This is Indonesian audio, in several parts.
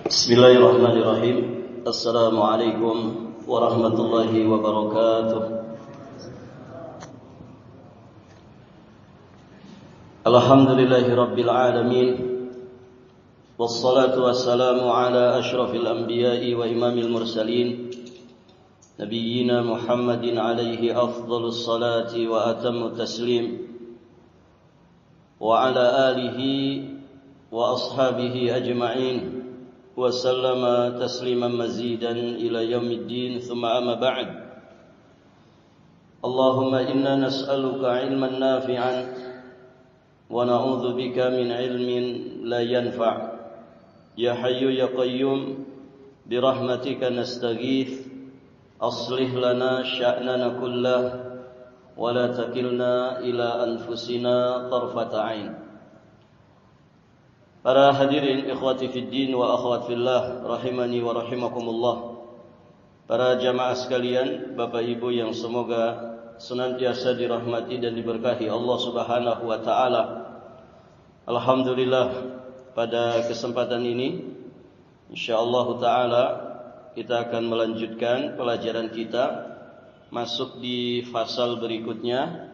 Bismillahirrahmanirrahim. Assalamualaikum warahmatullahi wabarakatuh. Alhamdulillahi rabbil alamin. Wassalatu wassalamu ala asyrafil anbiya'i wa imamil mursalin, nabiyyina Muhammadin alaihi afdhalus salati wa atammu taslim, wa ala alihi wa ashabihi ajma'in wa sallama tasliman mazidan ila yaumiddin, thumma amma ba'd. Allahumma inna nas'aluka ilman nafi'an wa na'udzu bika min ilmin la yanfa'. Ya hayyu ya qayyum bi rahmatika nastaghith, aslih lana sya'nana kullah wa la takilna ila anfusina tarfata 'ain. Para hadirin ikhwati fid din wa akhwat fillah rahimani wa rahimakumullah. Para jamaah sekalian, Bapak Ibu yang semoga senantiasa dirahmati dan diberkahi Allah Subhanahu wa taala. Alhamdulillah, pada kesempatan ini insyaallah taala kita akan melanjutkan pelajaran kita, masuk di fasal berikutnya.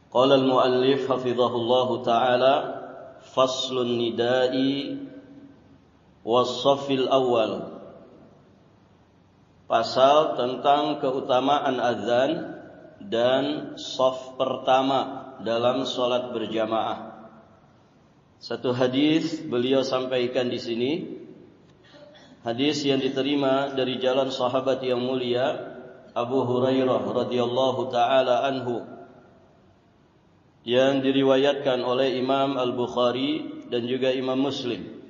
Qala al-muallif hafizahullahu taala, faslun nida'i was-saffil awal. Pasal tentang keutamaan azan dan shaf pertama dalam salat berjamaah. Satu hadis beliau sampaikan di sini, hadis yang diterima dari jalan sahabat yang mulia Abu Hurairah radhiyallahu taala anhu, yang diriwayatkan oleh Imam Al-Bukhari dan juga Imam Muslim.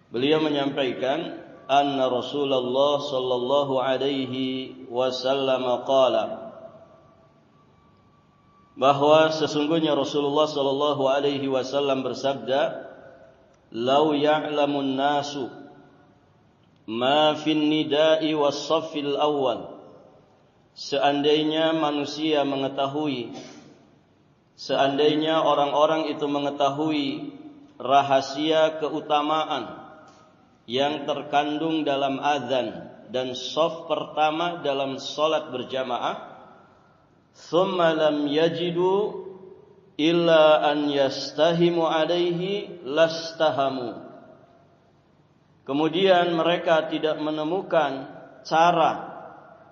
Beliau menyampaikan, anna Rasulullah sallallahu alaihi wasallam qala, bahwa sesungguhnya Rasulullah sallallahu alaihi wasallam bersabda, "Lau ya'lamun nasu ma fin nida'i was-saffil awwal." Seandainya manusia mengetahui, seandainya orang-orang itu mengetahui rahasia keutamaan yang terkandung dalam azan dan shaf pertama dalam salat berjamaah, thumma lam yajidu illa an yastahimu alaihi lastahamu. Kemudian mereka tidak menemukan cara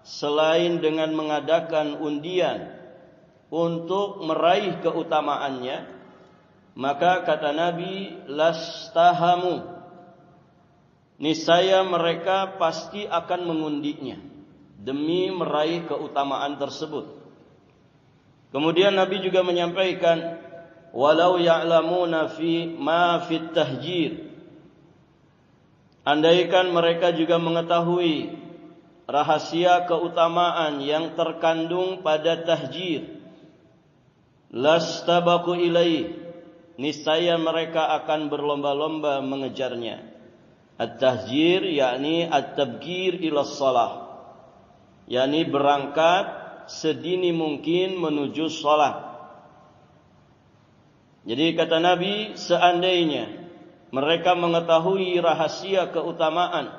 selain dengan mengadakan undian untuk meraih keutamaannya, maka kata Nabi, lastahamu, niscaya mereka pasti akan mengundinya demi meraih keutamaan tersebut. Kemudian Nabi juga menyampaikan, walau ya'lamuna fi ma fit tahjir, andaikan mereka juga mengetahui rahasia keutamaan yang terkandung pada tahjir, lastabaku ilaih, niscaya mereka akan berlomba-lomba mengejarnya. At-tahjir yakni at-tabkir ila shalah, yakni berangkat sedini mungkin menuju salat. Jadi kata Nabi, seandainya mereka mengetahui rahasia keutamaan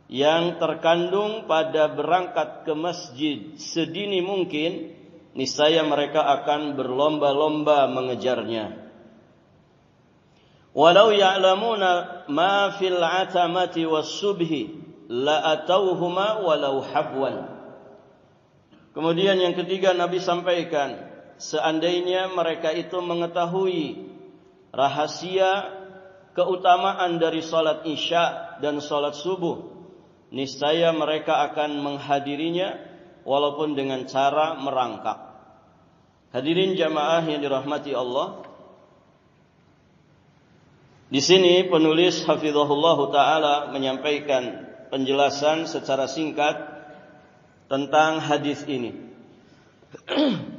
yang terkandung pada berangkat ke masjid sedini mungkin, niscaya mereka akan berlomba-lomba mengejarnya. Walau ya'lamuna ma fil 'atamati was-subhi la atauhuma walau habwan. Kemudian yang ketiga Nabi sampaikan, seandainya mereka itu mengetahui rahasia keutamaan dari salat Isya dan salat subuh, niscaya mereka akan menghadirinya walaupun dengan cara merangkak. Hadirin jamaah yang dirahmati Allah, di sini penulis hafizahullahu taala menyampaikan penjelasan secara singkat tentang hadis ini.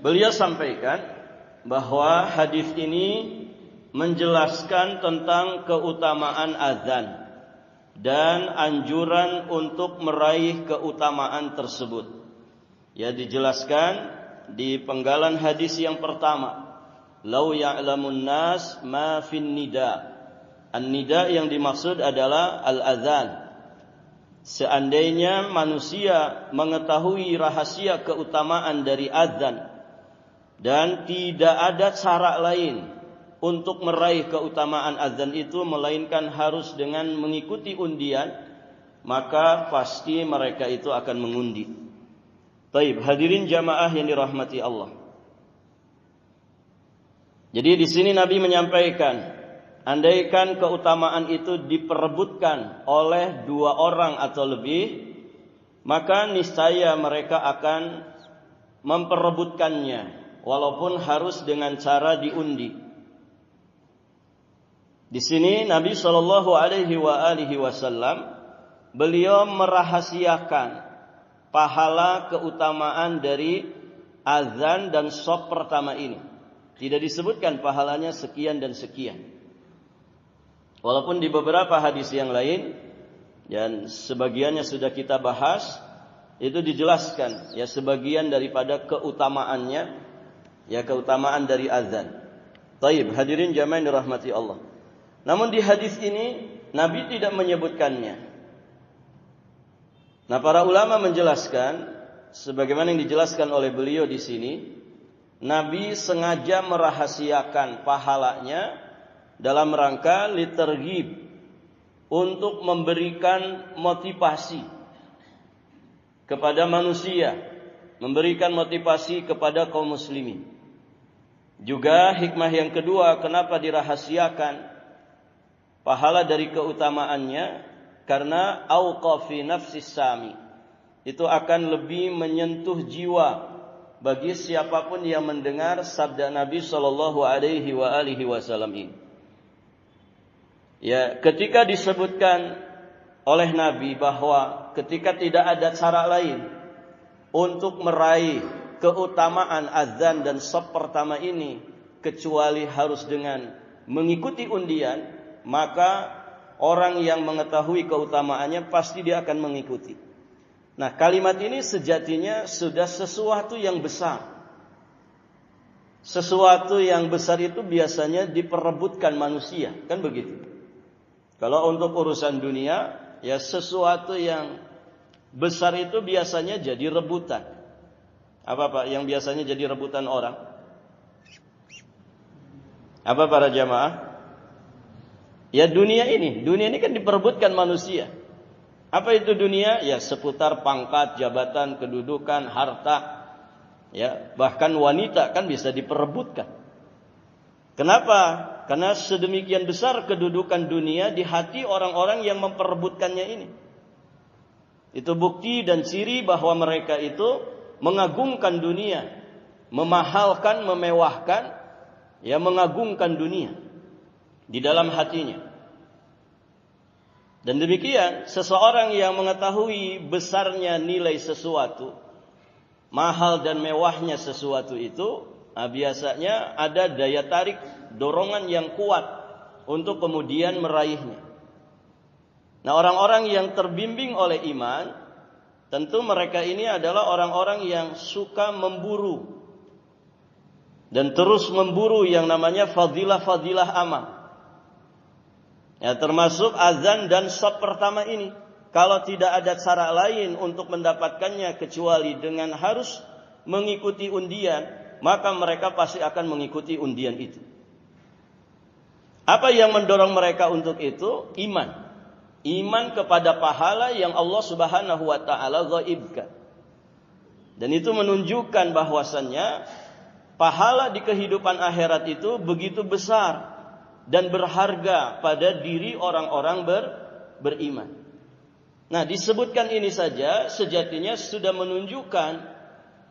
Beliau sampaikan bahwa hadis ini menjelaskan tentang keutamaan azan dan anjuran untuk meraih keutamaan tersebut. Ya, dijelaskan di penggalan hadis yang pertama, lau ya'lamun nas ma fin nida, An-nida yang dimaksud adalah al-adzan. Seandainya manusia mengetahui rahasia keutamaan dari azan dan tidak ada cara lain untuk meraih keutamaan azan itu melainkan harus dengan mengikuti undian, maka pasti mereka itu akan mengundi. Baik, hadirin jamaah yang dirahmati Allah. Jadi di sini Nabi menyampaikan, andaikan keutamaan itu diperebutkan oleh 2 orang atau lebih, maka niscaya mereka akan memperebutkannya, walaupun harus dengan cara diundi. Di sini Nabi Shallallahu Alaihi Wasallam beliau merahasiakan pahala keutamaan dari azan dan shaf pertama ini. Tidak disebutkan pahalanya sekian dan sekian. Walaupun di beberapa hadis yang lain dan sebagiannya sudah kita bahas, itu dijelaskan ya sebagian daripada keutamaannya, ya keutamaan dari azan. Taib, hadirin jamaah yang dirahmati Allah. Namun di hadis ini Nabi tidak menyebutkannya. Nah, para ulama menjelaskan sebagaimana yang dijelaskan oleh beliau di sini, Nabi sengaja merahasiakan pahalanya dalam rangka litergib, untuk memberikan motivasi kepada manusia, memberikan motivasi kepada kaum muslimin. Juga hikmah yang kedua kenapa dirahasiakan pahala dari keutamaannya, karena auqafi nafsis sami, itu akan lebih menyentuh jiwa bagi siapapun yang mendengar sabda Nabi Shallallahu Alaihi Wasallam ini. Ya, ketika disebutkan oleh Nabi bahwa ketika tidak ada cara lain untuk meraih keutamaan azan dan shaf pertama ini kecuali harus dengan mengikuti undian, maka orang yang mengetahui keutamaannya pasti dia akan mengikuti. Nah, kalimat ini sejatinya sudah sesuatu yang besar. Sesuatu yang besar itu biasanya diperebutkan manusia, kan begitu? Kalau untuk urusan dunia, ya sesuatu yang besar itu biasanya jadi rebutan. Apa Pak yang biasanya jadi rebutan orang? Apa para jamaah? Ya dunia ini kan diperebutkan manusia. Apa itu dunia? Ya seputar pangkat, jabatan, kedudukan, harta. Ya, bahkan wanita kan bisa diperebutkan. Kenapa? Karena sedemikian besar kedudukan dunia di hati orang-orang yang memperebutkannya ini. Itu bukti dan ciri bahwa mereka itu mengagungkan dunia, memahalkan, memewahkan, ya mengagungkan dunia di dalam hatinya. Dan demikian, seseorang yang mengetahui besarnya nilai sesuatu, mahal dan mewahnya sesuatu itu, biasanya ada daya tarik, dorongan yang kuat untuk kemudian meraihnya. Nah, orang-orang yang terbimbing oleh iman, tentu mereka ini adalah orang-orang yang suka memburu dan terus memburu yang namanya fadilah-fadilah amal. Ya, termasuk azan dan shaf pertama ini. Kalau tidak ada cara lain untuk mendapatkannya kecuali dengan harus mengikuti undian, maka mereka pasti akan mengikuti undian itu. Apa yang mendorong mereka untuk itu? Iman. Iman kepada pahala yang Allah Subhanahu wa taala ghaibkan. Dan itu menunjukkan bahwasannya pahala di kehidupan akhirat itu begitu besar dan berharga pada diri orang-orang beriman. Nah, disebutkan ini saja sejatinya sudah menunjukkan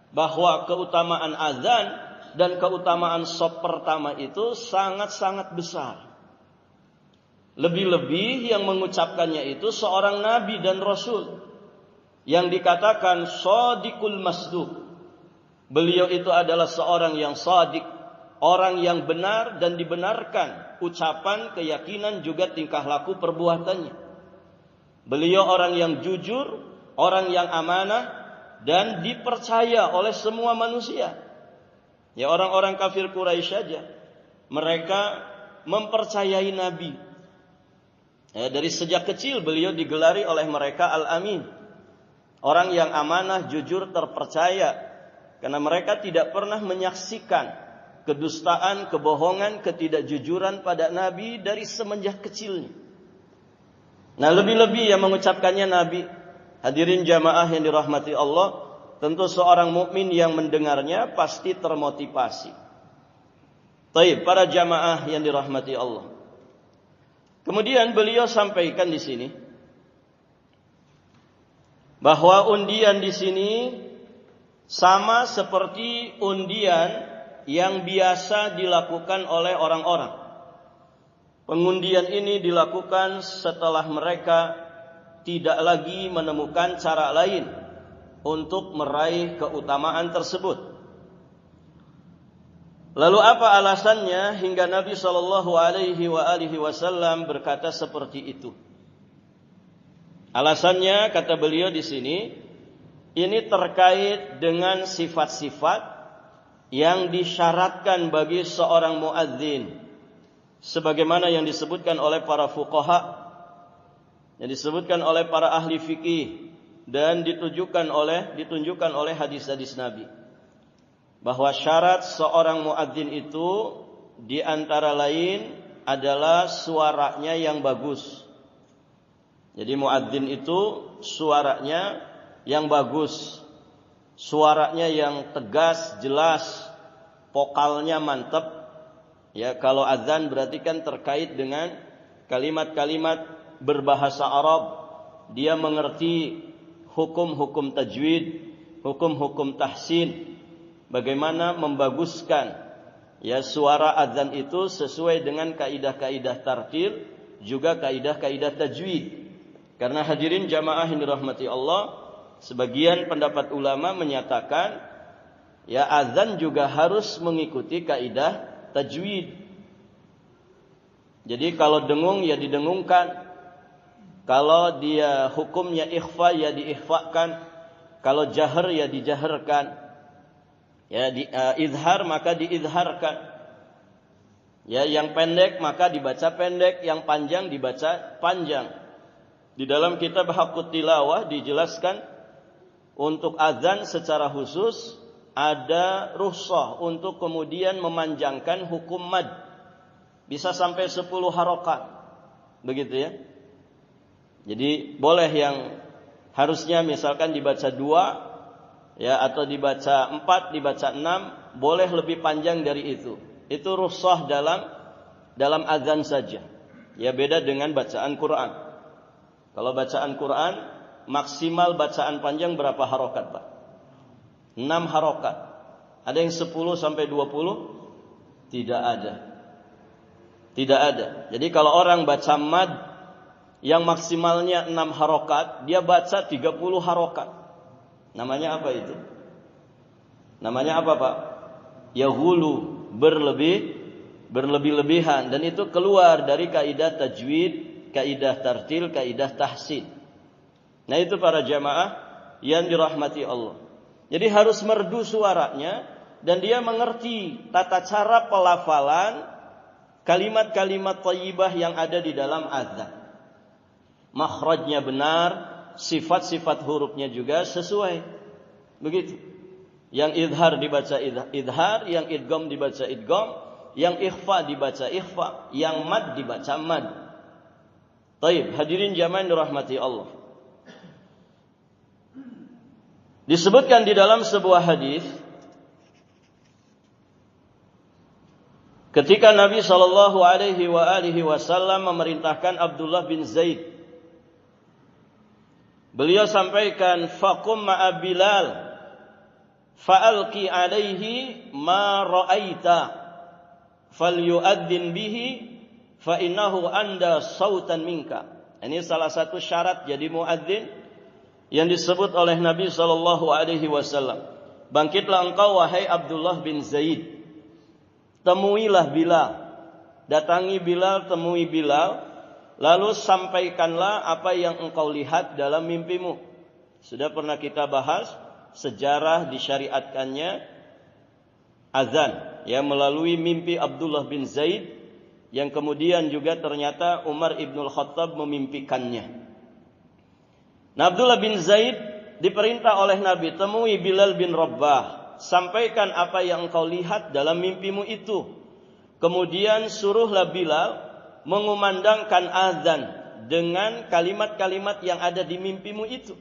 bahwa keutamaan azan dan keutamaan shaf pertama itu sangat-sangat besar. Lebih-lebih yang mengucapkannya itu seorang nabi dan rasul yang dikatakan shadiqul masduq. Beliau itu adalah seorang yang shadiq, orang yang benar dan dibenarkan ucapan, keyakinan juga tingkah laku perbuatannya. Beliau orang yang jujur, orang yang amanah dan dipercaya oleh semua manusia. Ya, orang-orang kafir Quraisy saja mereka mempercayai Nabi, Dari sejak kecil beliau digelari oleh mereka Al-Amin. Orang yang amanah, jujur, terpercaya. Karena mereka tidak pernah menyaksikan kedustaan, kebohongan, ketidakjujuran pada Nabi dari semenjak kecilnya. Nah, lebih-lebih yang mengucapkannya Nabi. Hadirin jamaah yang dirahmati Allah, tentu seorang mukmin yang mendengarnya pasti termotivasi. Baik, para jamaah yang dirahmati Allah. Kemudian beliau sampaikan di sini bahwa undian di sini sama seperti undian yang biasa dilakukan oleh orang-orang. Pengundian ini dilakukan setelah mereka tidak lagi menemukan cara lain untuk meraih keutamaan tersebut. Lalu apa alasannya hingga Nabi SAW berkata seperti itu? Alasannya, kata beliau di sini, ini terkait dengan sifat-sifat yang disyaratkan bagi seorang muadzin, sebagaimana yang disebutkan oleh para fuqaha, yang disebutkan oleh para ahli fikih, dan ditunjukkan oleh hadis-hadis Nabi. Bahwa syarat seorang muadzin itu di antara lain adalah suaranya yang bagus. Jadi muadzin itu suaranya yang bagus, suaranya yang tegas, jelas, vokalnya mantap. Ya, kalau azan berarti kan terkait dengan kalimat-kalimat berbahasa Arab. Dia mengerti hukum-hukum tajwid, hukum-hukum tahsin. Bagaimana membaguskan ya suara azan itu sesuai dengan kaidah-kaidah tartil, juga kaidah-kaidah tajwid. Karena hadirin jamaah yang dirahmati Allah, sebagian pendapat ulama menyatakan ya azan juga harus mengikuti kaidah tajwid. Jadi kalau dengung ya didengungkan, kalau dia hukumnya ikhfa ya diikhfakan, kalau jahar ya dijaharkan. Ya, izhar maka diizharkan. Ya, yang pendek maka dibaca pendek, yang panjang dibaca panjang. Di dalam kitab Haqqut Tilawah dijelaskan untuk azan secara khusus ada rukhsah untuk kemudian memanjangkan hukum mad. Bisa sampai 10 harokat. Begitu ya. Jadi boleh yang harusnya misalkan dibaca 2 ya, atau dibaca 4, dibaca 6, boleh lebih panjang dari itu. Itu rukhsah dalam azan saja. Ya, beda dengan bacaan Quran. Kalau bacaan Quran maksimal bacaan panjang berapa harokat, Pak? 6 harokat. Ada yang 10 sampai 20? Tidak ada. Tidak ada. Jadi kalau orang baca mad yang maksimalnya 6 harokat, dia baca 30 harokat. Namanya apa itu? Namanya apa, Pak? Yahulu, berlebih-lebihan, dan itu keluar dari kaidah tajwid, kaidah tartil, kaidah tahsin. Nah, itu para jamaah yang dirahmati Allah. Jadi harus merdu suaranya dan dia mengerti tata cara pelafalan kalimat-kalimat thayyibah yang ada di dalam azan. Makhrajnya benar, sifat-sifat hurufnya juga sesuai. Begitu. Yang idhar dibaca idhar, yang idgham dibaca idgham, yang ikhfa dibaca ikhfa, yang mad dibaca mad. Baik, hadirin jamaah dirahmati Allah. Disebutkan di dalam sebuah hadis ketika Nabi sallallahu alaihi wasallam memerintahkan Abdullah bin Zaid, beliau sampaikan, faqum ma'a Bilal fa'alqi alaihi ma ra'aita falyu'adzin bihi fa innahu anda sautan minka. Ini salah satu syarat jadi muadzin yang disebut oleh Nabi sallallahu alaihi wasallam. Bangkitlah engkau wahai Abdullah bin Zaid, temuilah Bilal, datangi Bilal, temui Bilal. Lalu sampaikanlah apa yang engkau lihat dalam mimpimu. Sudah pernah kita bahas sejarah disyariatkannya azan ya melalui mimpi Abdullah bin Zaid yang kemudian juga ternyata Umar ibnul Khattab memimpikannya. Nah, Abdullah bin Zaid diperintah oleh Nabi, temui Bilal bin Rabah, sampaikan apa yang engkau lihat dalam mimpimu itu. Kemudian suruhlah Bilal mengumandangkan azan dengan kalimat-kalimat yang ada di mimpimu itu.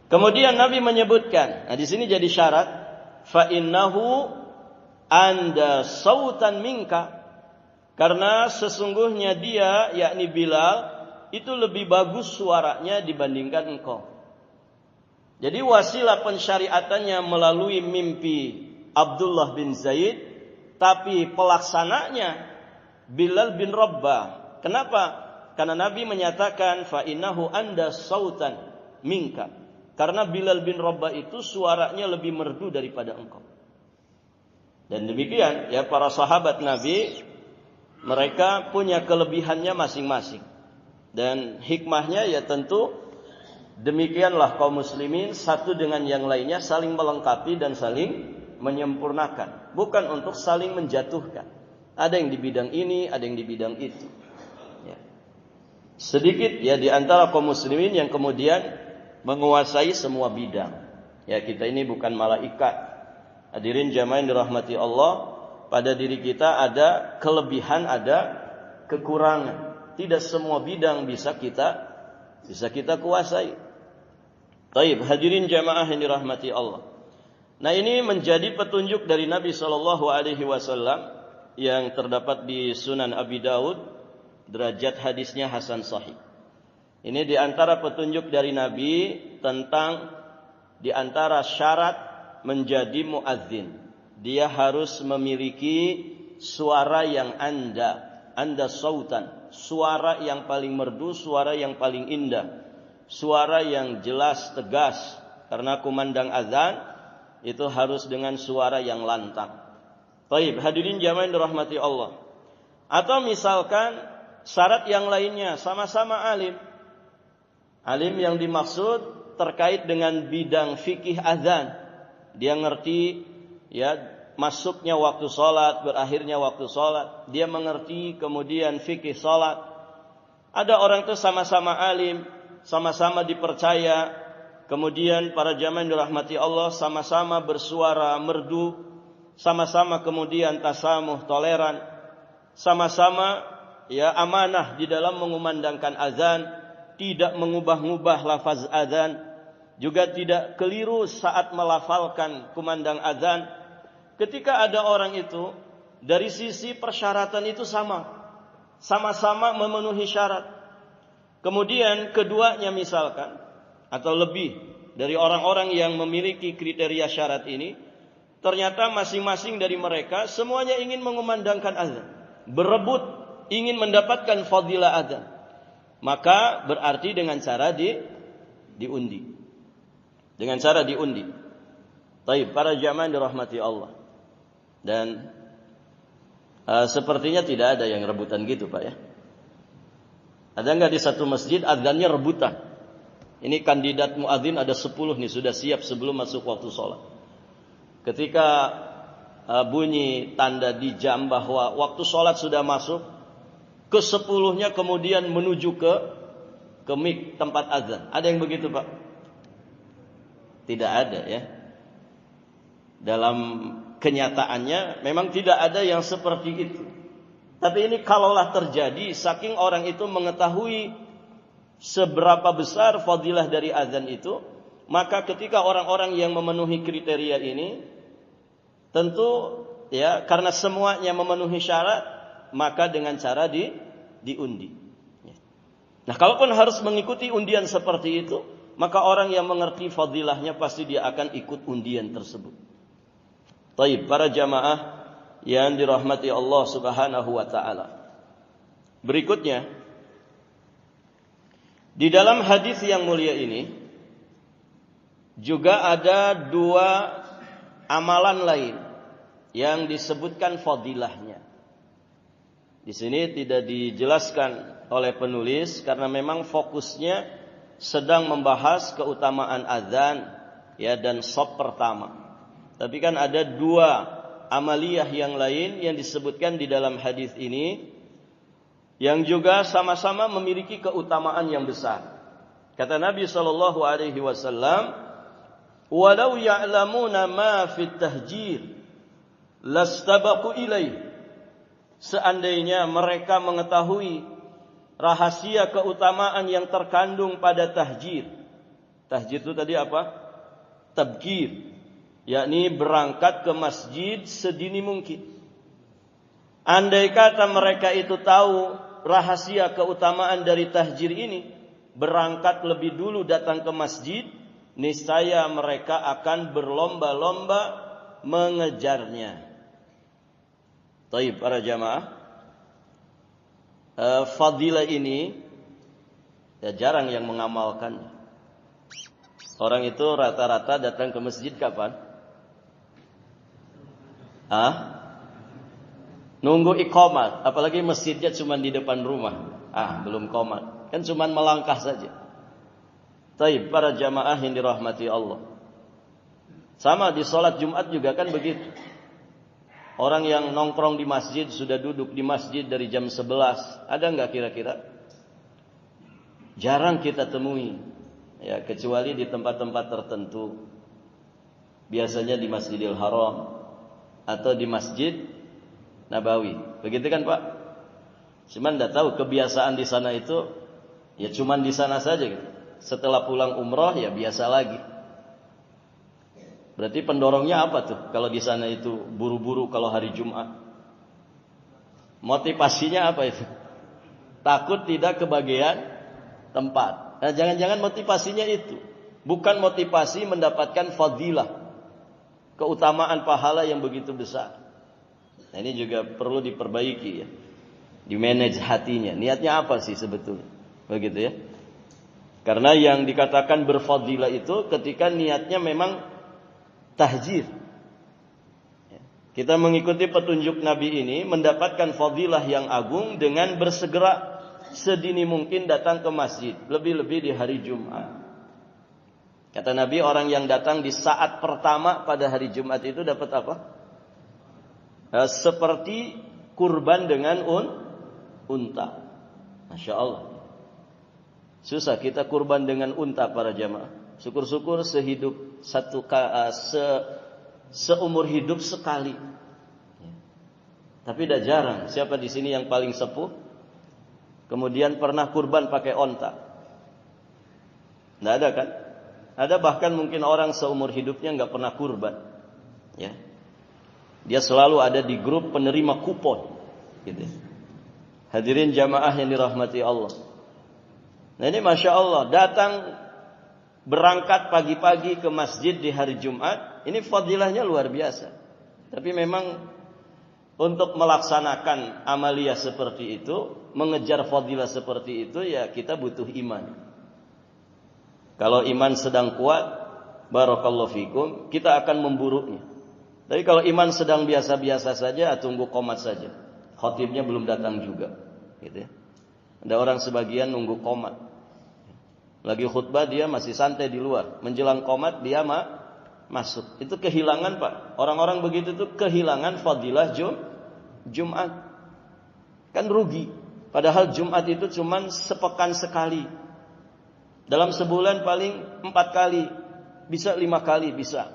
Kemudian Nabi menyebutkan, nah di sini jadi syarat, fa innahu anda sautan minka, karena sesungguhnya dia, yakni Bilal, itu lebih bagus suaranya dibandingkan engkau. Jadi wasilah pensyariatannya melalui mimpi Abdullah bin Zaid, tapi pelaksananya Bilal bin Rabah. Kenapa? Karena Nabi menyatakan fa innahu anda sautan minka. Karena Bilal bin Rabah itu suaranya lebih merdu daripada engkau. Dan demikian ya, para sahabat Nabi, mereka punya kelebihannya masing-masing. Dan hikmahnya ya tentu demikianlah kaum muslimin satu dengan yang lainnya saling melengkapi dan saling menyempurnakan, bukan untuk saling menjatuhkan. Ada yang di bidang ini, ada yang di bidang itu. Ya. Sedikit ya di antara kaum muslimin yang kemudian menguasai semua bidang. Ya, kita ini bukan malaikat. Hadirin jamaah yang dirahmati Allah, pada diri kita ada kelebihan, ada kekurangan. Tidak semua bidang bisa kita kuasai. Baik, hadirin jamaah yang dirahmati Allah. Nah, ini menjadi petunjuk dari Nabi sallallahu alaihi wasallam yang terdapat di Sunan Abi Daud, derajat hadisnya hasan sahih. Ini di antara petunjuk dari Nabi tentang di antara syarat menjadi muadzin. Dia harus memiliki suara yang anda sautan, suara yang paling merdu, suara yang paling indah, suara yang jelas, tegas. Karena kumandang azan itu harus dengan suara yang lantang. Baik, hadirin jamaah yang dirahmati Allah. Atau misalkan syarat yang lainnya, sama-sama alim. Alim yang dimaksud terkait dengan bidang fikih azan. Dia ngerti ya masuknya waktu salat, berakhirnya waktu salat. Dia mengerti kemudian fikih salat. Ada orang itu sama-sama alim, sama-sama dipercaya. Kemudian para jamaah yang dirahmati Allah sama-sama bersuara merdu, sama-sama kemudian tasamuh, toleran, sama-sama ya amanah di dalam mengumandangkan azan. Tidak mengubah-ubah lafaz azan, juga tidak keliru saat melafalkan kumandang azan. Ketika ada orang itu dari sisi persyaratan itu sama-sama memenuhi syarat. Kemudian keduanya misalkan atau lebih dari orang-orang yang memiliki kriteria syarat ini, ternyata masing-masing dari mereka semuanya ingin mengumandangkan azan, berebut ingin mendapatkan fadilah azan. Maka berarti dengan cara diundi. Dengan cara diundi. Baik, para jamaah dirahmati Allah. Dan sepertinya tidak ada yang rebutan gitu, Pak ya. Ada enggak di satu masjid adzannya rebutan? Ini kandidat muadzin ada 10 nih, sudah siap sebelum masuk waktu sholat. Ketika bunyi tanda di jam bahwa waktu sholat sudah masuk, ke-10-nya kemudian menuju ke mik tempat azan. Ada yang begitu, Pak? Tidak ada ya. Dalam kenyataannya memang tidak ada yang seperti itu. Tapi ini kalaulah terjadi, saking orang itu mengetahui seberapa besar fadilah dari azan itu, maka ketika orang-orang yang memenuhi kriteria ini, tentu ya karena semuanya memenuhi syarat, maka dengan cara diundi. Nah, kalaupun harus mengikuti undian seperti itu, maka orang yang mengerti fadilahnya pasti dia akan ikut undian tersebut. Taib, para jamaah yang dirahmati Allah Subhanahu wa taala. Berikutnya, di dalam hadis yang mulia ini juga ada 2 amalan lain yang disebutkan fadilahnya. Di sini tidak dijelaskan oleh penulis karena memang fokusnya sedang membahas keutamaan azan ya dan shaf pertama. Tapi kan ada 2 amaliyah yang lain yang disebutkan di dalam hadis ini, yang juga sama-sama memiliki keutamaan yang besar. Kata Nabi sallallahu alaihi wasallam, "Walau ya'lamuna ma fit tahjir, lastabaqu ilaih." Seandainya mereka mengetahui rahasia keutamaan yang terkandung pada tahjir. Tahjir itu tadi apa? Tabkir, yakni berangkat ke masjid sedini mungkin. Andai kata mereka itu tahu rahasia keutamaan dari tahjir ini, berangkat lebih dulu datang ke masjid, niscaya mereka akan berlomba-lomba mengejarnya. Taib para jamaah, fadilah ini ya jarang yang mengamalkannya. Orang itu rata-rata datang ke masjid kapan? Nunggu iqamat, apalagi masjidnya cuma di depan rumah. Belum qomat, kan cuma melangkah saja. Taib para jamaah yang dirahmati Allah. Sama di salat Jumat juga kan begitu. Orang yang nongkrong di masjid sudah duduk di masjid dari jam 11, ada enggak kira-kira? Jarang kita temui. Ya, kecuali di tempat-tempat tertentu. Biasanya di Masjidil Haram atau di Masjid Nabawi. Begitu kan, Pak? Cuman enggak tahu kebiasaan di sana itu ya cuman di sana saja gitu. Setelah pulang umrah ya biasa lagi. Berarti pendorongnya apa tuh? Kalau di sana itu buru-buru kalau hari Jumat. Motivasinya apa itu? Takut tidak kebagian tempat. Nah, jangan-jangan motivasinya itu bukan motivasi mendapatkan fadilah, keutamaan pahala yang begitu besar. Nah, ini juga perlu diperbaiki ya. Di-manage hatinya. Niatnya apa sih sebetulnya? Begitu ya. Karena yang dikatakan berfadilah itu ketika niatnya memang tahjir. Kita mengikuti petunjuk Nabi ini mendapatkan fadilah yang agung dengan bersegera sedini mungkin datang ke masjid, lebih-lebih di hari Jumat. Kata Nabi, orang yang datang di saat pertama pada hari Jumat itu dapat apa? Seperti kurban dengan unta. Masya Allah. Susah kita kurban dengan unta para jamaah. Syukur-syukur sehidup seumur hidup sekali. Tapi tidak jarang. Siapa di sini yang paling sepuh kemudian pernah kurban pakai onta? Tidak ada kan? Ada bahkan mungkin orang seumur hidupnya nggak pernah kurban. Ya, dia selalu ada di grup penerima kupon. Gitu. Hadirin jamaah yang dirahmati Allah. Nah ini Masya Allah, datang berangkat pagi-pagi ke masjid di hari Jumat, ini fadilahnya luar biasa. Tapi memang untuk melaksanakan amaliyah seperti itu, mengejar fadilah seperti itu, ya kita butuh iman. Kalau iman sedang kuat, barakallahu fikum, kita akan memburunya. Tapi kalau iman sedang biasa-biasa saja, tunggu qomat saja. Khatibnya belum datang juga. Gitu ya. Ada orang sebagian nunggu qomat. Lagi khutbah dia masih santai di luar. Menjelang qomat dia masuk. Itu kehilangan, Pak. Orang-orang begitu tuh kehilangan fadilah Jumat. Kan rugi. Padahal Jumat itu cuman sepekan sekali. Dalam sebulan paling 4 kali. Bisa 5 kali, bisa.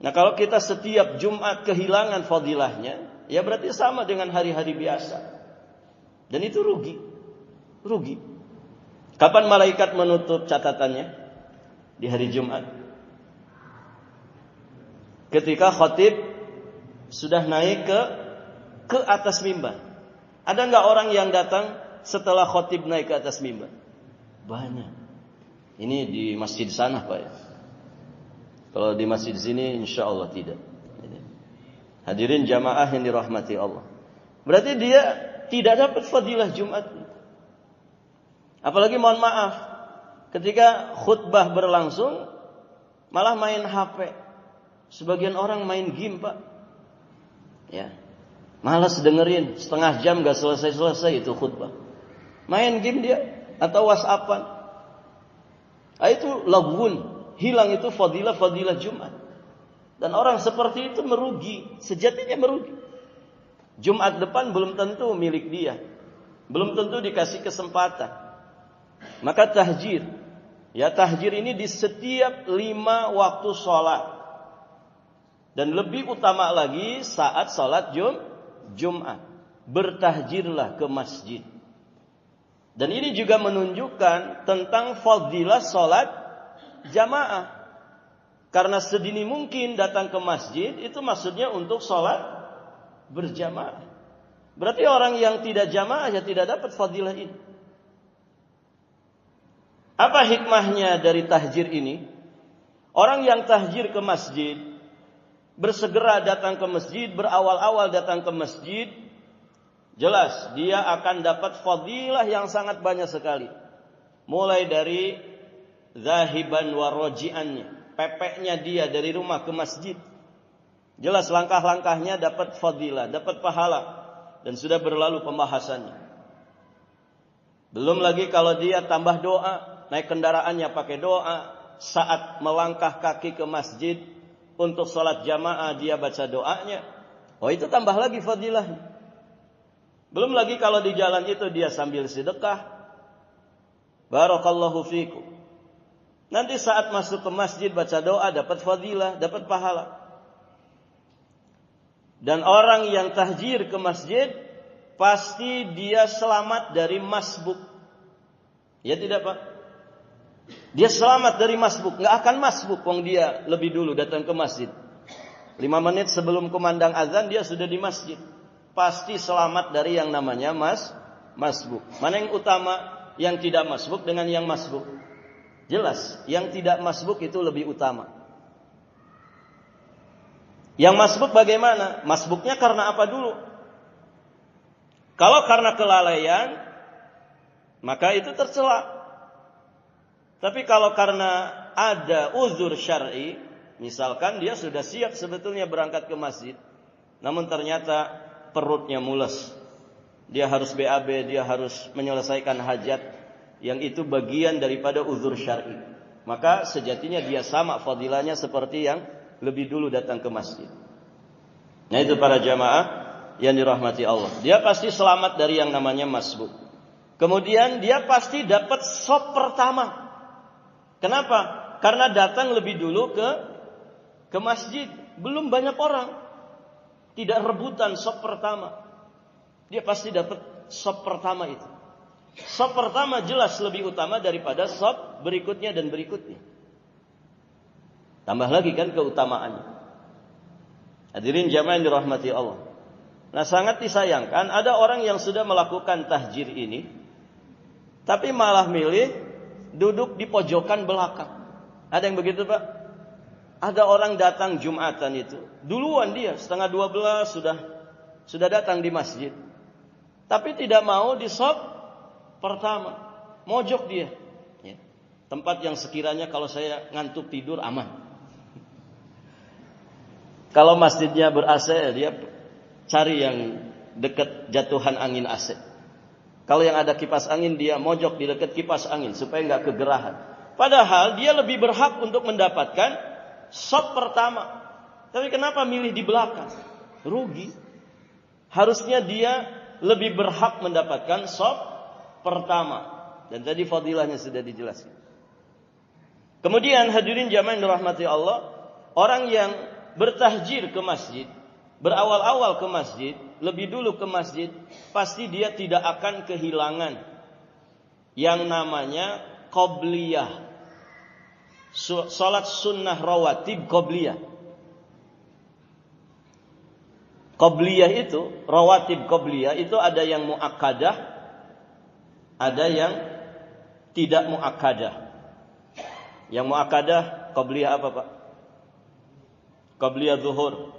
Nah kalau kita setiap Jumat kehilangan fadilahnya, ya berarti sama dengan hari-hari biasa. Dan itu rugi. Rugi. Kapan malaikat menutup catatannya? Di hari Jumat. Ketika khatib sudah naik ke atas mimbar. Ada enggak orang yang datang setelah khatib naik ke atas mimbar? Banyak. Ini di masjid sana, Pak ya. Kalau di masjid sini insya Allah tidak. Hadirin jamaah yang dirahmati Allah. Berarti dia tidak dapat fadilah Jumat. Apalagi mohon maaf, ketika khutbah berlangsung malah main HP. Sebagian orang main game, Pak. Ya. Malas dengerin, setengah jam gak selesai-selesai itu khutbah. Main game dia atau WhatsAppan. Itu lagun, hilang itu fadilah Jumat. Dan orang seperti itu merugi, sejatinya merugi. Jumat depan belum tentu milik dia, belum tentu dikasih kesempatan. Maka tahjir, tahjir ini di setiap 5 waktu sholat. Dan lebih utama lagi saat sholat Jumat. Bertahjirlah ke masjid. Dan ini juga menunjukkan tentang fadilah sholat jamaah. Karena sedini mungkin datang ke masjid itu maksudnya untuk sholat berjamaah. Berarti orang yang tidak jamaah ya tidak dapat fadilah ini. Apa hikmahnya dari tahjir ini? Orang yang tahjir ke masjid, bersegera datang ke masjid, berawal-awal datang ke masjid, jelas dia akan dapat fadilah yang sangat banyak sekali. Mulai dari zahiban wa roji'annya, pepeknya dia dari rumah ke masjid. Jelas langkah-langkahnya dapat fadilah, dapat pahala. Dan sudah berlalu pembahasannya. Belum lagi kalau dia tambah doa, naik kendaraannya pakai doa, saat melangkah kaki ke masjid untuk sholat jamaah dia baca doanya. Oh, itu tambah lagi fadilahnya. Belum lagi kalau di jalan itu dia sambil sedekah. Barakallahu fikum. Nanti saat masuk ke masjid baca doa dapat fadilah, dapat pahala. Dan orang yang tahjir ke masjid pasti dia selamat dari masbuk. Ya tidak Pak? Dia selamat dari masbuk, nggak akan masbuk wong dia lebih dulu datang ke masjid. 5 menit sebelum kumandang azan dia sudah di masjid. Pasti selamat dari yang namanya masbuk. Mana yang utama? Yang tidak masbuk dengan yang masbuk? Jelas, yang tidak masbuk itu lebih utama. Yang masbuk bagaimana? Masbuknya karena apa dulu? Kalau karena kelalaian, maka itu tercela. Tapi kalau karena ada uzur syar'i, misalkan dia sudah siap sebetulnya berangkat ke masjid, namun ternyata perutnya mules, dia harus BAB, dia harus menyelesaikan hajat, yang itu bagian daripada uzur syar'i, maka sejatinya dia sama fadilahnya seperti yang lebih dulu datang ke masjid. Nah itu para jamaah yang dirahmati Allah, dia pasti selamat dari yang namanya masbuk. Kemudian dia pasti dapat sop pertama. Kenapa? Karena datang lebih dulu ke masjid, belum banyak orang, tidak rebutan sop pertama. Dia pasti dapat sop pertama itu. Sop pertama jelas lebih utama daripada sop berikutnya dan berikutnya. Tambah lagi kan keutamaannya. Hadirin jamaah yang dirahmati Allah. Nah sangat disayangkan ada orang yang sudah melakukan tahjir ini, tapi malah milih duduk di pojokan belakang. Ada yang begitu Pak? Ada orang datang Jumatan itu, duluan dia 11:30 sudah datang di masjid. Tapi tidak mau di sop pertama. Mojok dia. Ya. Tempat yang sekiranya kalau saya ngantuk tidur aman. Kalau masjidnya ber-AC, dia cari yang dekat jatuhan angin AC. Kalau yang ada kipas angin, dia mojok di dekat kipas angin supaya nggak kegerahan. Padahal dia lebih berhak untuk mendapatkan sop pertama. Tapi kenapa milih di belakang? Rugi. Harusnya dia lebih berhak mendapatkan sop pertama. Dan tadi fadilahnya sudah dijelaskan. Kemudian hadirin jamaah yang dirahmati Allah, orang yang bertahjir ke masjid, berawal-awal ke masjid, lebih dulu ke masjid, pasti dia tidak akan kehilangan yang namanya qobliyah. Salat sunnah rawatib qobliyah. Qobliyah itu, rawatib qobliyah itu ada yang muakkadah, ada yang tidak muakkadah. Yang muakkadah qobliyah apa Pak? Qabliyah zuhur,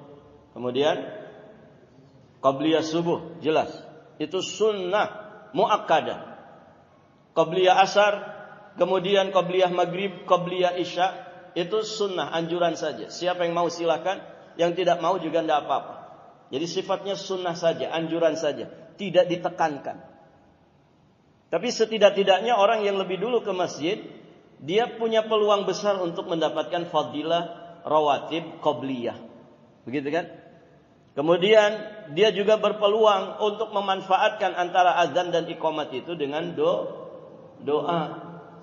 kemudian qabliyah subuh, jelas. Itu sunnah muakkadah. Qabliyah asar, kemudian qabliyah maghrib, qabliyah isya, itu sunnah, anjuran saja. Siapa yang mau silakan, yang tidak mau juga tidak apa-apa. Jadi sifatnya sunnah saja, anjuran saja, tidak ditekankan. Tapi setidak-tidaknya orang yang lebih dulu ke masjid, dia punya peluang besar untuk mendapatkan fadilah rawatib qabliyah. Begitu kan? Kemudian dia juga berpeluang untuk memanfaatkan antara azan dan iqamat itu dengan doa.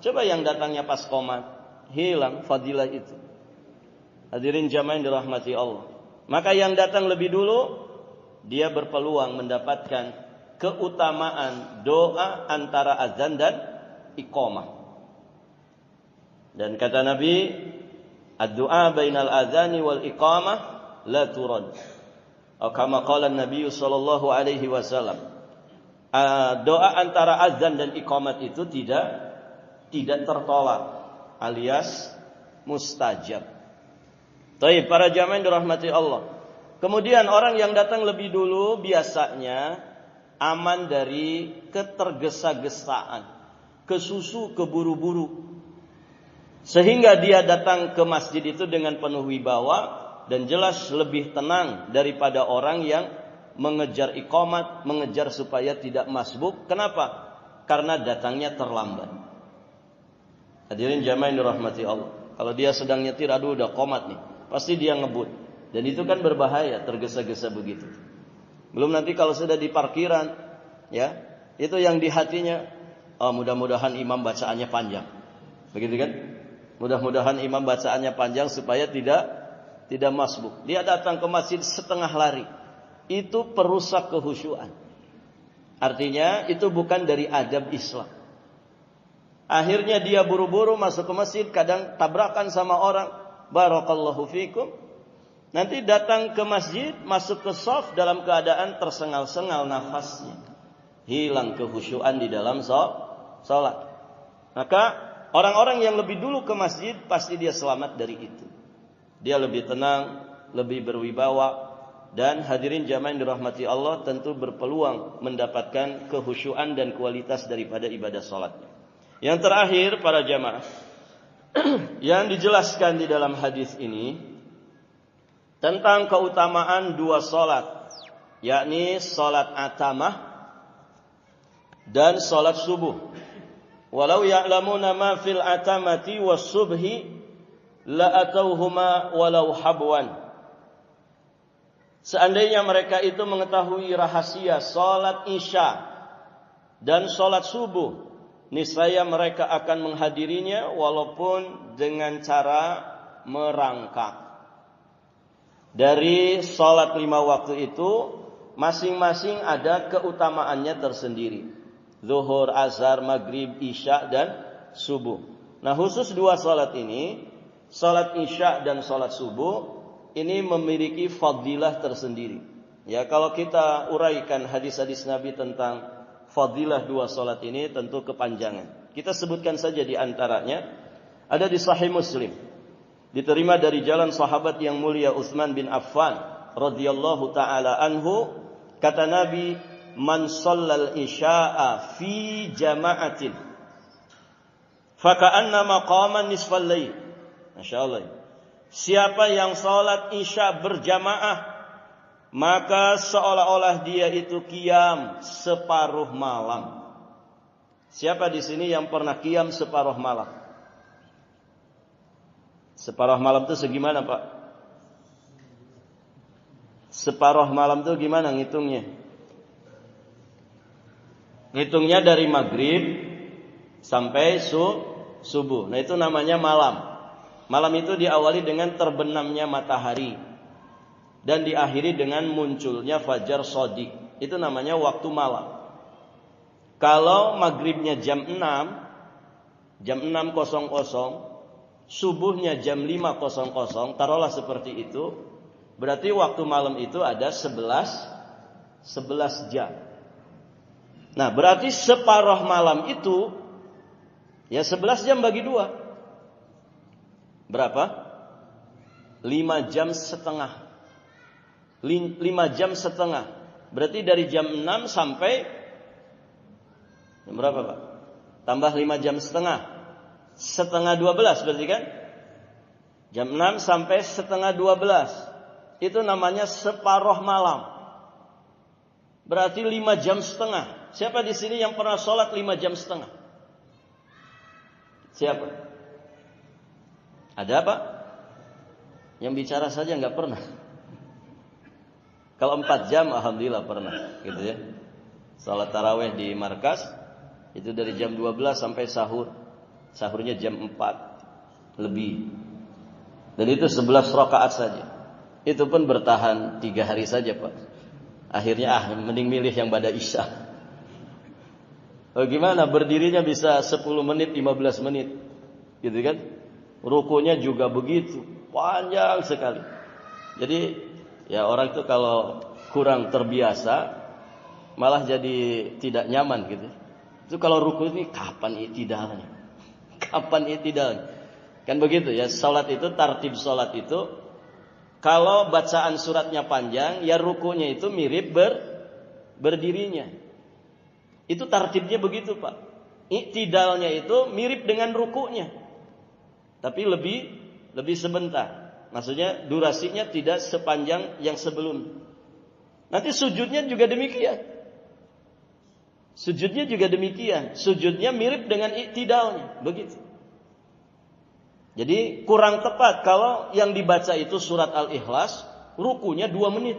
Coba yang datangnya pas qomat, hilang fadilah itu. Hadirin jamaah yang dirahmati Allah. Maka yang datang lebih dulu, dia berpeluang mendapatkan keutamaan doa antara azan dan iqamah. Dan kata Nabi, ad-du'a bainal azani wal iqamah la turad. Kama qala Nabi sallallahu alaihi wasallam. Doa antara azan dan iqamat itu tidak tertolak, alias mustajab. Baik, para jamaah yang dirahmati Allah. Kemudian orang yang datang lebih dulu biasanya aman dari ketergesa-gesaan, kesusu, keburu-buru. Sehingga dia datang ke masjid itu dengan penuh wibawa dan jelas lebih tenang daripada orang yang mengejar iqamat, mengejar supaya tidak masbuk. Kenapa? Karena datangnya terlambat. Hadirin jamaah yang dirahmati Allah. Kalau dia sedang nyetir, aduh udah qomat nih, pasti dia ngebut. Dan itu kan berbahaya, tergesa-gesa begitu. Belum nanti kalau sudah di parkiran, ya, itu yang di hatinya, oh, mudah-mudahan imam bacaannya panjang. Begitu kan? Mudah-mudahan imam bacaannya panjang supaya tidak masbuk. Dia datang ke masjid setengah lari. Itu perusak kehusyuan. Artinya itu bukan dari adab Islam. Akhirnya dia buru-buru masuk ke masjid, kadang tabrakan sama orang. Barakallahu fikum. Nanti datang ke masjid, masuk ke shaf dalam keadaan tersengal-sengal nafasnya. Hilang kehusyuan di dalam salat. Maka orang-orang yang lebih dulu ke masjid pasti dia selamat dari itu. Dia lebih tenang, lebih berwibawa, dan hadirin jamaah yang dirahmati Allah tentu berpeluang mendapatkan kehusyuan dan kualitas daripada ibadah salatnya. Yang terakhir para jamaah, yang dijelaskan di dalam hadis ini tentang keutamaan dua salat, yakni salat atamah dan salat subuh. Walau ya'lamuna ma fil atamati was subhi la atauhuma walau habwan. Seandainya mereka itu mengetahui rahasia salat isya dan salat subuh, niscaya mereka akan menghadirinya walaupun dengan cara merangkak. Dari salat 5 waktu itu masing-masing ada keutamaannya tersendiri. Zuhur, asar, maghrib, isya dan subuh. Nah, khusus dua salat ini, salat isya dan salat subuh, ini memiliki fadilah tersendiri. Ya, kalau kita uraikan hadis-hadis Nabi tentang fadilah dua salat ini tentu kepanjangan. Kita sebutkan saja di antaranya. Ada di Sahih Muslim, diterima dari jalan sahabat yang mulia Utsman bin Affan radhiyallahu taala anhu, kata Nabi, man shallal isya'a fi jama'atin faka'annama qama nisfal lail. Masyaallah. Siapa yang salat isya berjamaah, maka seolah-olah dia itu qiyam separuh malam. Siapa di sini yang pernah qiyam separuh malam? Separuh malam itu segimana, Pak? Separuh malam itu gimana ngitungnya? Ngitungnya dari maghrib sampai subuh. Nah, itu namanya malam. Malam itu diawali dengan terbenamnya matahari dan diakhiri dengan munculnya fajar shadiq. Itu namanya waktu malam. Kalau maghribnya jam 6, jam 6.00, subuhnya jam 5.00, taruhlah seperti itu, berarti waktu malam itu ada 11 jam. Nah, berarti separuh malam itu ya 11 jam bagi 2. Berapa? 5 jam setengah. 5 jam setengah. Berarti dari jam 6 sampai jam berapa, Pak? Tambah 5 jam setengah. Setengah 12 berarti kan? Jam 6 sampai setengah 12. Itu namanya separuh malam. Berarti 5 jam setengah. Siapa di sini yang pernah sholat 5 jam setengah? Siapa? Ada apa? Yang bicara saja nggak pernah. Kalau 4 jam, alhamdulillah pernah, gitu ya. Salat tarawih di markas itu dari jam 12 sampai sahur. Sahurnya jam 4 lebih. Dan itu 11 rakaat saja. Itu pun bertahan 3 hari saja, Pak. Akhirnya mending milih yang pada isya. Bagaimana berdirinya bisa 10 menit, 15 menit. Gitu kan? Rukunya juga begitu, panjang sekali. Jadi ya orang itu kalau kurang terbiasa malah jadi tidak nyaman gitu. Itu kalau ruku ini kapan i'tidalnya? Kapan i'tidalnya? Kan begitu ya, salat itu, tartib salat itu kalau bacaan suratnya panjang, ya rukunya itu mirip berdirinya. Itu tartibnya begitu, Pak. I'tidalnya itu mirip dengan rukunya. Tapi lebih sebentar. Maksudnya durasinya tidak sepanjang yang sebelum. Nanti sujudnya juga demikian. Sujudnya juga demikian. Sujudnya mirip dengan i'tidalnya. Begitu. Jadi kurang tepat kalau yang dibaca itu surat Al-Ikhlas, rukunya 2 menit.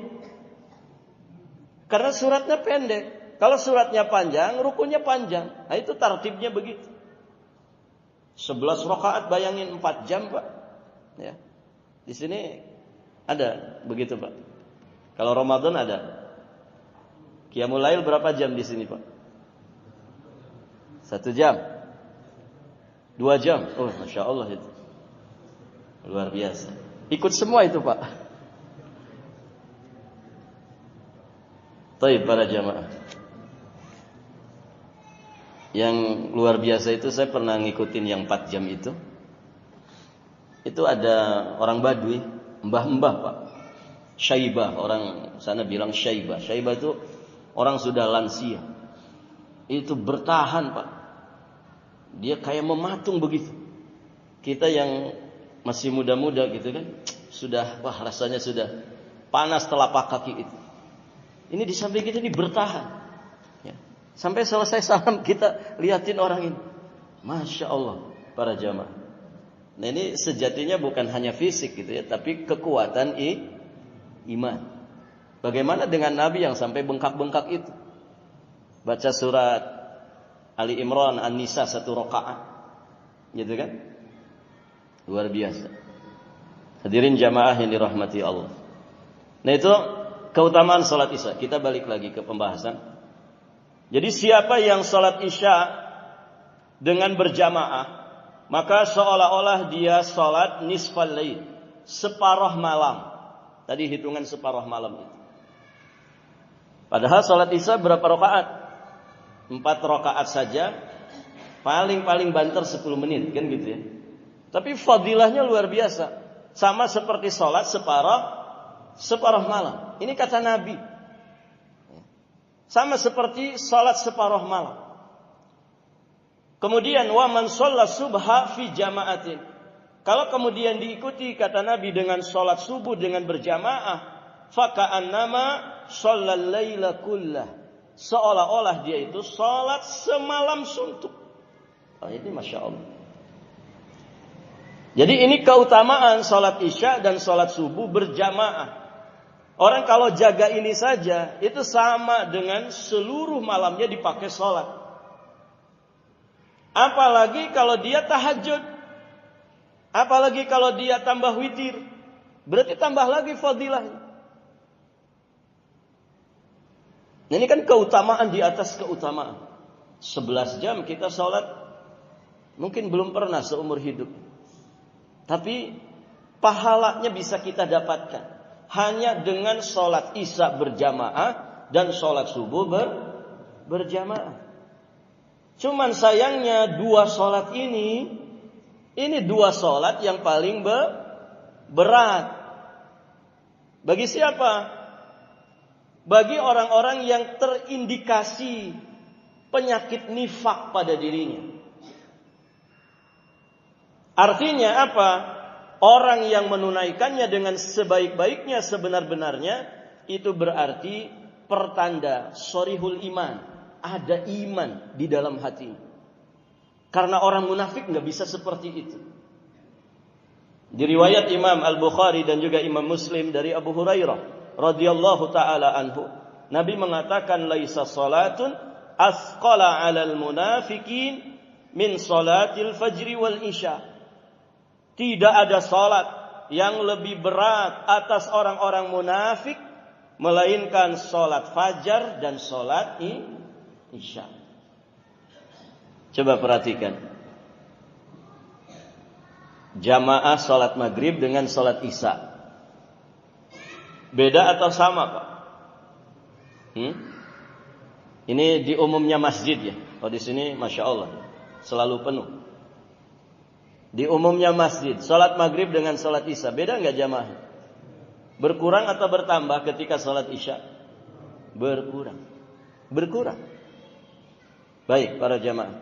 Karena suratnya pendek. Kalau suratnya panjang, rukunya panjang. Nah itu tartibnya begitu. 11 rakaat, bayangin 4 jam, Pak. Ya. Di sini ada begitu, Pak. Kalau Ramadan ada. Qiyamul Lail berapa jam di sini, Pak? 1 jam. 2 jam. Oh, Masya Allah itu. Luar biasa. Ikut semua itu, Pak. Baik, para jamaah. Yang luar biasa itu saya pernah ngikutin yang 4 jam itu. Itu ada orang Badui, mbah-mbah, Pak. Syaibah, orang sana bilang syaibah. Syaibah itu orang sudah lansia. Itu bertahan, Pak. Dia kayak mematung begitu. Kita yang masih muda-muda gitu kan, sudah rasanya sudah panas telapak kaki itu. Ini di samping kita ini bertahan. Sampai selesai salam kita liatin orang ini. Masya Allah, para jamaah. Nah ini sejatinya bukan hanya fisik gitu ya, tapi kekuatan iman. Bagaimana dengan Nabi yang sampai bengkak-bengkak itu? Baca surat Ali Imran, An-Nisa 1 rakaat. Gitu kan? Luar biasa. Hadirin jamaah yang dirahmati Allah. Nah itu keutamaan salat Isya. Kita balik lagi ke pembahasan. Jadi siapa yang salat Isya dengan berjamaah, maka seolah-olah dia salat nisfal lail, separuh malam. Tadi hitungan separuh malam itu. Padahal salat Isya berapa rakaat? 4 rakaat saja. Paling banter 10 menit kan gitu ya. Tapi fadilahnya luar biasa. Sama seperti salat separuh malam. Ini kata Nabi. Sama seperti salat separuh malam. Kemudian wa man shalla subha fi jama'atin. Kalau kemudian diikuti kata Nabi dengan salat subuh dengan berjamaah, fa ka'annama shallal laila kullah. Seolah-olah dia itu salat semalam suntuk. Oh, ini Masya Allah. Jadi ini keutamaan salat Isya dan salat subuh berjamaah. Orang kalau jaga ini saja, itu sama dengan seluruh malamnya dipakai sholat. Apalagi kalau dia tahajud. Apalagi kalau dia tambah witir. Berarti tambah lagi fadilahnya. Ini kan keutamaan di atas keutamaan. 11 jam kita sholat. Mungkin belum pernah seumur hidup. Tapi pahalanya bisa kita dapatkan. Hanya dengan sholat Isya berjamaah dan sholat subuh berjamaah. Cuman sayangnya 2 sholat ini 2 sholat yang paling berat. Bagi siapa? Bagi orang-orang yang terindikasi penyakit nifak pada dirinya. Artinya apa? Orang yang menunaikannya dengan sebaik-baiknya, sebenar-benarnya, itu berarti pertanda shorihul iman. Ada iman di dalam hati. Karena orang munafik nggak bisa seperti itu. Di riwayat Imam Al-Bukhari dan juga Imam Muslim dari Abu Hurairah radhiyallahu taala anhu, Nabi mengatakan laisa salatun asqala 'alal munafiqin min salatil fajri wal isya. Tidak ada salat yang lebih berat atas orang-orang munafik melainkan salat fajar dan salat isya. Coba perhatikan. Jamaah salat maghrib dengan salat isya. Beda atau sama, Pak? Ini di umumnya masjid ya. Oh, di sini Masya Allah selalu penuh. Di umumnya masjid, salat maghrib dengan salat isya, beda nggak jamaah? Berkurang atau bertambah ketika salat isya? Berkurang. Baik, para jamaah.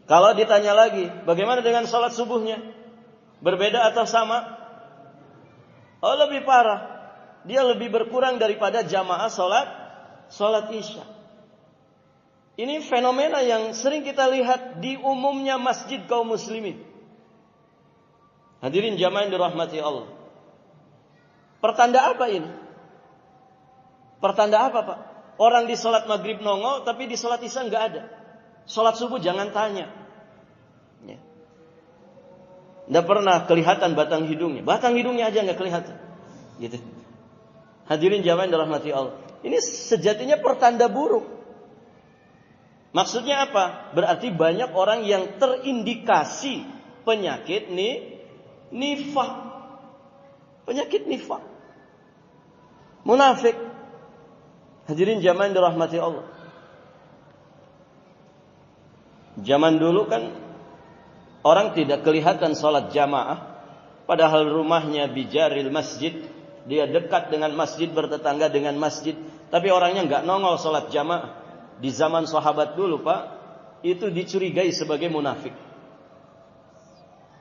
Kalau ditanya lagi, bagaimana dengan salat subuhnya? Berbeda atau sama? Oh, lebih parah. Dia lebih berkurang daripada jamaah salat isya. Ini fenomena yang sering kita lihat di umumnya masjid kaum muslimin. Hadirin jamaah yang dirahmati Allah. Pertanda apa ini? Pertanda apa, Pak? Orang di salat maghrib nongol, tapi di salat isya nggak ada. Salat subuh jangan tanya. Ya. Nggak pernah kelihatan batang hidungnya. Batang hidungnya aja nggak kelihatan. Gitu. Hadirin jamaah yang dirahmati Allah. Ini sejatinya pertanda buruk. Maksudnya apa? Berarti banyak orang yang terindikasi penyakit nifaq. Penyakit nifaq. Munafik. Hadirin jamaah yang dirahmati Allah. Zaman dulu kan orang tidak kelihatan salat jamaah, padahal rumahnya bijaril masjid. Dia dekat dengan masjid, bertetangga dengan masjid, tapi orangnya nggak nongol salat jamaah. Di zaman sahabat dulu, Pak, itu dicurigai sebagai munafik.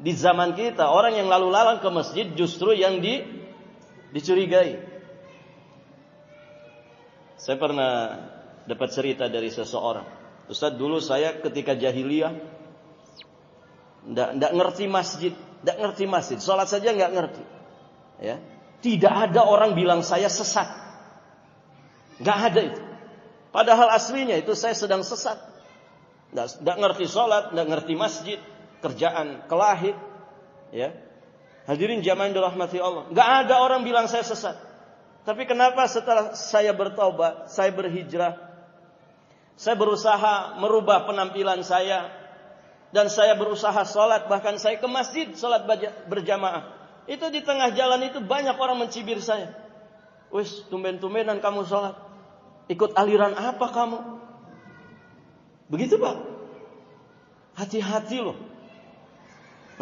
Di zaman kita, orang yang lalu lalang ke masjid justru yang dicurigai. Saya pernah dapat cerita dari seseorang. Ustaz, dulu saya ketika jahiliyah nggak ngerti masjid, salat saja nggak ngerti. Ya. Tidak ada orang bilang saya sesat. Nggak ada itu. Padahal aslinya itu saya sedang sesat. Nggak ngerti sholat, nggak ngerti masjid, kerjaan kelahir. Ya. Hadirin jamaah yang dirahmati Allah. Nggak ada orang bilang saya sesat. Tapi kenapa setelah saya bertaubat, saya berhijrah, saya berusaha merubah penampilan saya, dan saya berusaha sholat, bahkan saya ke masjid sholat berjamaah. Itu di tengah jalan itu banyak orang mencibir saya. Wis, tumben-tumbenan kamu sholat. Ikut aliran apa kamu? Begitu, Pak. Hati-hati loh.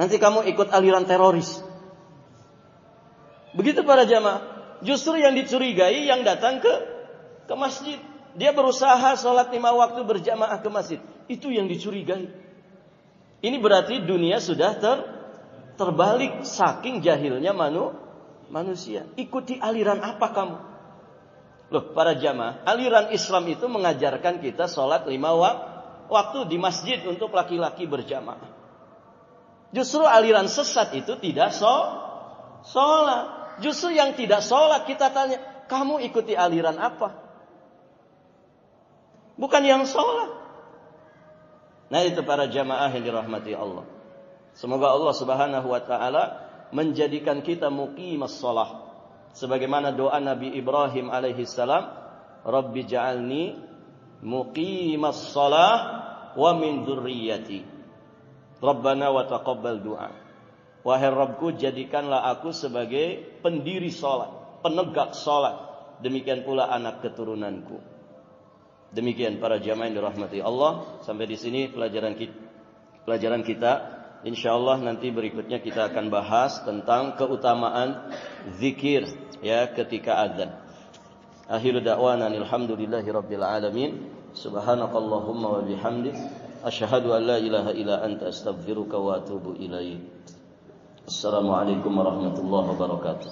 Nanti kamu ikut aliran teroris. Begitu para jamaah. Justru yang dicurigai yang datang ke masjid. Dia berusaha sholat 5 waktu berjamaah ke masjid. Itu yang dicurigai. Ini berarti dunia sudah terbalik saking jahilnya manusia. Ikuti aliran apa kamu? Loh, para jamaah, aliran Islam itu mengajarkan kita sholat 5 waktu di masjid untuk laki-laki berjamaah. Justru aliran sesat itu tidak sholat. Justru yang tidak sholat kita tanya, kamu ikuti aliran apa? Bukan yang sholat. Nah, itu para jamaah yang dirahmati Allah. Semoga Allah Subhanahu wa taala menjadikan kita muqimas shalah. Sebagaimana doa Nabi Ibrahim alaihi salam, Rabbi ja'alni muqimas shalah wa min dzurriyyati. Rabbana wa taqabbal du'a. Wahai Rabbku, jadikanlah aku sebagai pendiri salat, penegak salat. Demikian pula anak keturunanku. Demikian para jamaah yang dirahmati Allah. Sampai di sini pelajaran kita. InsyaAllah nanti berikutnya kita akan bahas tentang keutamaan zikir ya ketika azan. Akhiru da'wana alhamdulillahi rabbil alamin. Subhanakallahumma wa bihamdik asyhadu an la ilaha illa anta astaghfiruka wa atubu ilaik. Assalamualaikum warahmatullahi wabarakatuh.